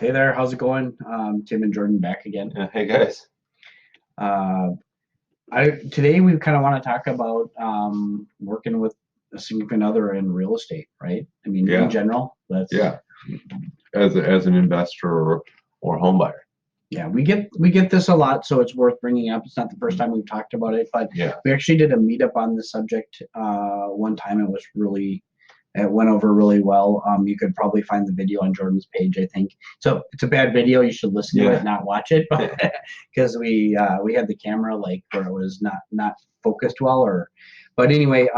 Hey there, how's it going? Tim and Jordan back again. Yeah, hey guys. Uh, I Today we kind of want to talk about working with a significant other in real estate, right? I mean, in Yeah, general, that's yeah. As an investor or home buyer. yeah, we get this a lot, so it's worth bringing up. It's not the first time we've talked about it, but Yeah. we actually did a meetup on the subject one time. It went over really well. You could probably find the video on Jordan's page, I think. So it's a bad video. You should listen to it, Yeah. not watch it, because we had the camera like where it was not focused well. But anyway,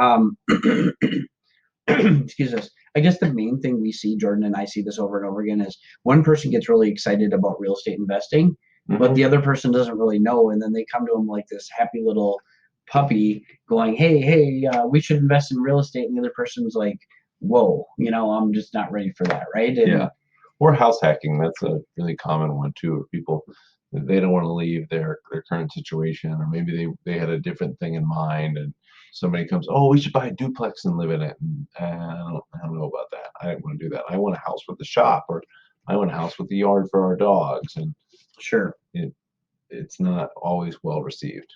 excuse us. I guess the main thing we see, Jordan and I see this over and over again, is one person gets really excited about real estate investing, but Hmm. the other person doesn't really know, and then they come to them like this happy little puppy going, hey, we should invest in real estate, and the other person's like, whoa, I'm just not ready for that, right? And Yeah. Or house hacking. That's a really common one too, where people they don't want to leave their current situation, or maybe they had a different thing in mind, and somebody comes, oh, we should buy a duplex and live in it. And I don't know about that. I don't want to do that. I want a house with a shop, or I want a house with a yard for our dogs, and sure. it it's not always well received.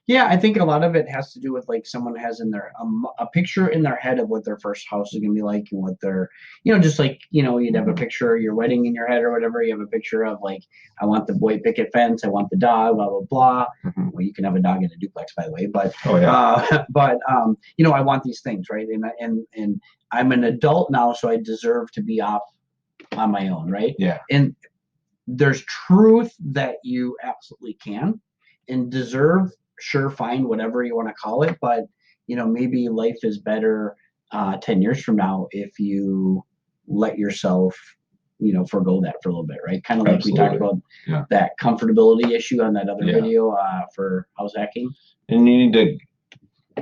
Yeah, I think a lot of it has to do with like someone has in their a picture in their head of what their first house is gonna be like and what their just like you'd have a Hmm. picture of your wedding in your head or whatever. You have a picture of like I want the white picket fence, I want the dog, blah blah blah. Hmm. Well, you can have a dog in a duplex, by the way, but Oh yeah. I want these things, right? And I'm an adult now, so I deserve to be off on my own, right? Yeah. And there's truth that you absolutely can and deserve, sure, fine, whatever you want to call it, but maybe life is better 10 years from now if you let yourself forego that for a little bit, right? Kind of like we talked Absolutely. about Yeah. that comfortability issue on that other Yeah. video for house hacking. And you need to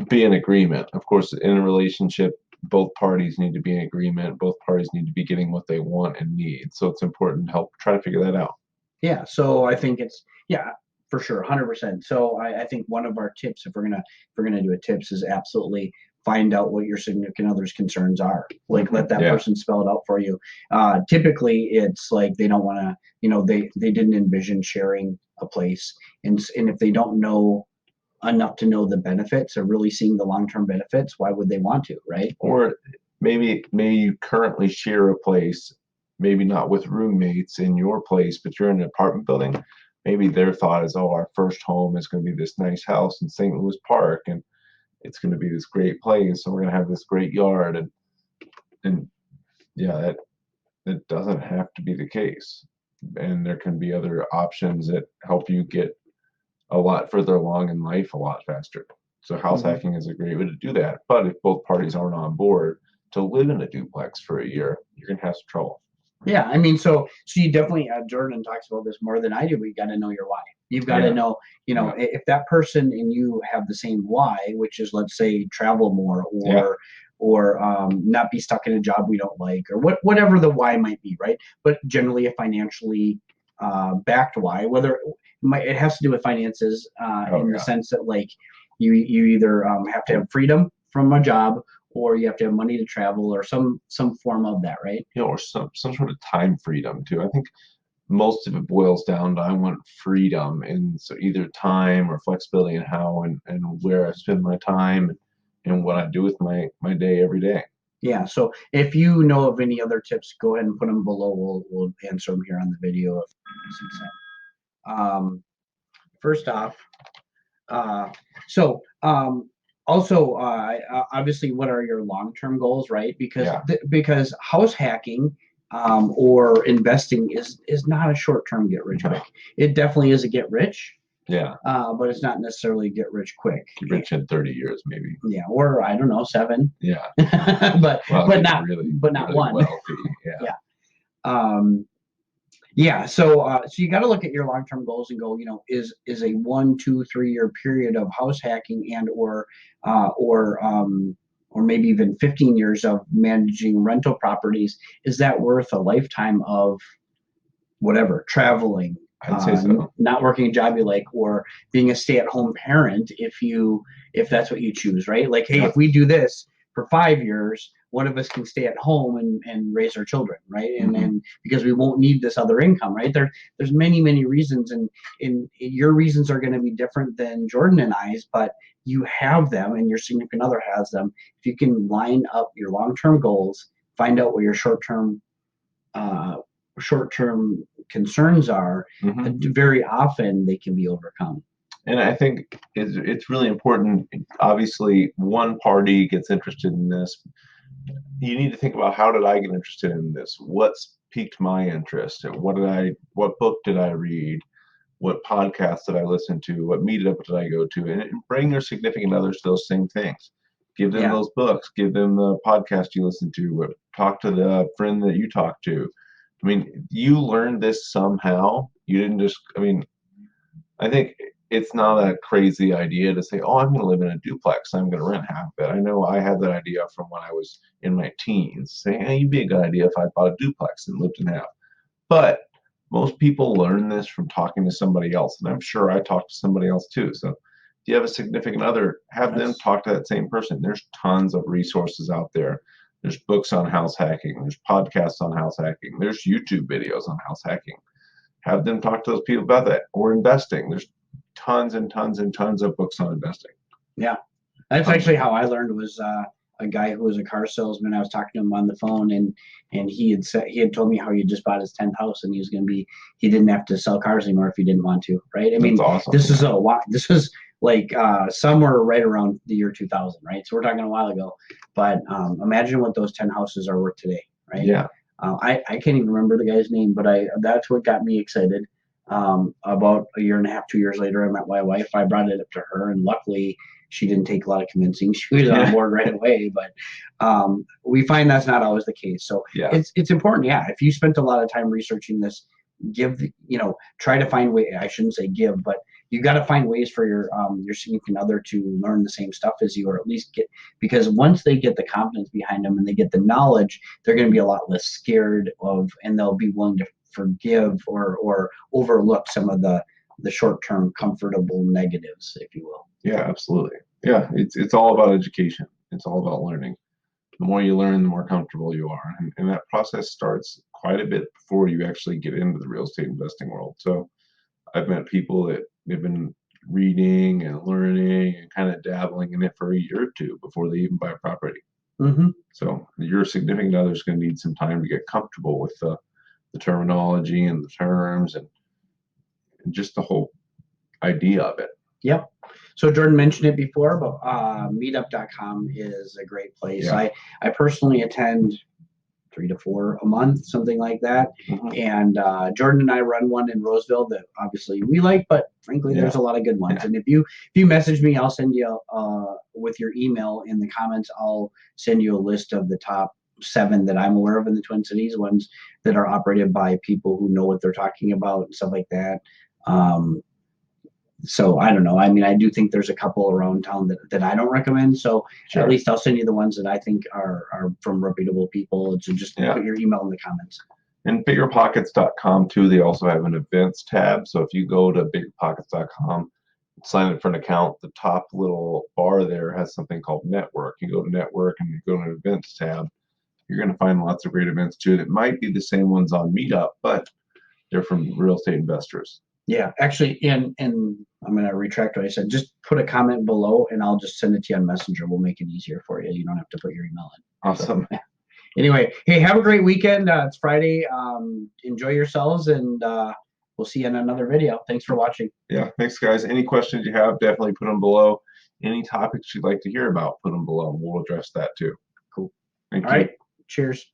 be in agreement. Of course, in a relationship, both parties need to be in agreement. Both parties need to be getting what they want and need. So it's important to help try to figure that out. Yeah, so I think yeah, for sure, 100%. So I think one of our tips, if we're gonna do a tips, is absolutely find out what your significant other's concerns are. Like let that Yeah. person spell it out for you. Typically, it's like they don't want to, they didn't envision sharing a place, and if they don't know enough to know the benefits or really seeing the long term benefits, why would they want to, right? Or maybe you currently share a place, maybe not with roommates in your place, but you're in an apartment building. Maybe their thought is, oh, our first home is going to be this nice house in St. Louis Park, and it's going to be this great place, and we're going to have this great yard, and yeah, that doesn't have to be the case. And there can be other options that help you get a lot further along in life a lot faster. So house Mhm. hacking is a great way to do that. But if both parties aren't on board to live in a duplex for a year, you're gonna have some trouble. Yeah, I mean, so you definitely Jordan talks about this more than I do. We got to know your why. You've got to Yeah, know, yeah, if that person and you have the same why, which is let's say travel more yeah, or not be stuck in a job we don't like or whatever the why might be, right? But generally a financially backed why, whether it has to do with finances oh in the yeah, sense that like you either have to have freedom from a job or you have to have money to travel or some form of that, right? or some sort of time freedom too. I think most of it boils down to I want freedom, and so either time or flexibility in how and where I spend my time and what I do with my day every day. Yeah. So if you know of any other tips, go ahead and put them below. We'll answer them here on the video. Um, First off, uh, so also obviously, what are your long term goals, right? Yeah, Because house hacking or investing is not a short term get rich no, quick. It definitely is a get rich, yeah, but it's not necessarily get rich quick. get rich in 30 years maybe. Yeah, or I don't know, seven, Yeah, but well, but get not really but not really one. wealthy. Yeah. Yeah. Um, yeah. So you got to look at your long term goals and go, is a 1, 2, 3 year period of house hacking and or maybe even 15 years of managing rental properties, is that worth a lifetime of whatever traveling, I'd say so. not working a job you like, or being a stay at home parent if that's what you choose, right? Like, hey, Yeah. if we do this for 5 years, one of us can stay at home and raise our children, right? And Mhm. and because we won't need this other income, right? There's many reasons, and your reasons are going to be different than Jordan and I's, but you have them, and your significant other has them. If you can line up your long-term goals, find out what your uh, short-term concerns are, Mhm. very often they can be overcome. And I think it's really important. Obviously, one party gets interested in this. You need to think about, how did I get interested in this? What's piqued my interest? And what book did I read? What podcast did I listen to? What meetup did I go to? And bring your significant others to those same things. Give them Yeah. those books. Give them the podcast you listen to. Talk to the friend that you talk to. I mean, you learned this somehow. You didn't just, I mean, I think it's not a crazy idea to say, oh, I'm going to live in a duplex. I'm going to rent half of it. I know I had that idea from when I was in my teens, saying, hey, it'd be a good idea if I bought a duplex and lived in half. But most people learn this from talking to somebody else. And I'm sure I talked to somebody else too. So if you have a significant other, have them talk to that same person. There's tons of resources out there. There's books on house hacking. There's podcasts on house hacking. There's YouTube videos on house hacking. Have them talk to those people about that, or investing. There's tons and tons and tons of books on investing. Yeah. That's actually how I learned. Was a guy who was a car salesman. I was talking to him on the phone, and he had told me how he had just bought his 10th house, and he didn't have to sell cars anymore if he didn't want to, right? I mean, That's awesome. this was like somewhere right around the year 2000, right? So we're talking a while ago, but imagine what those 10 houses are worth today, right? Yeah. I can't even remember the guy's name, but that's what got me excited. About a year and a half, 2 years later, I met my wife. I brought it up to her, and luckily, she didn't take a lot of convincing. She was on board right away. But we find that's not always the case. So Yeah. it's important. Yeah, if you spent a lot of time researching this, try to find way. I shouldn't say give, but you got to find ways for your significant other to learn the same stuff as you, or at least because once they get the confidence behind them and they get the knowledge, they're going to be a lot less scared of, and they'll be willing to forgive or overlook some of the short-term comfortable negatives, if you will. Yeah, absolutely. Yeah, it's all about education. It's all about learning. The more you learn, the more comfortable you are, and that process starts quite a bit before you actually get into the real estate investing world. So I've met people that have been reading and learning and kind of dabbling in it for a year or two before they even buy a property. Mm-hmm. So your significant other is going to need some time to get comfortable with the terminology and the terms and just the whole idea of it. Yep. So Jordan mentioned it before, but meetup.com is a great place. Yeah. I personally attend 3 to 4 a month, something like that. Mhm. And Jordan and I run one in Roseville that obviously we like, but frankly, there's a lot of good ones. Yeah. And if you message me, I'll send you with your email in the comments. I'll send you a list of the top 7 that I'm aware of in the Twin Cities, ones that are operated by people who know what they're talking about and stuff like that. So I don't know. I mean, I do think there's a couple around town that I don't recommend. So Sure. at least I'll send you the ones that I think are from reputable people. So just put your email in the comments. And biggerpockets.com too, they also have an events tab. So if you go to biggerpockets.com, sign up for an account, the top little bar there has something called network. You go to network and you go to events tab. You're going to find lots of great events too that might be the same ones on Meetup, but they're from real estate investors. Yeah, actually, and I'm going to retract what I said. Just put a comment below and I'll just send it to you on Messenger. We'll make it easier for you. You don't have to put your email in. Awesome. So, yeah. Anyway, hey, have a great weekend. It's Friday. Enjoy yourselves, and we'll see you in another video. Thanks for watching. Yeah, thanks, guys. Any questions you have, definitely put them below. Any topics you'd like to hear about, put them below. We'll address that too. Cool. Thank you. All right. Cheers.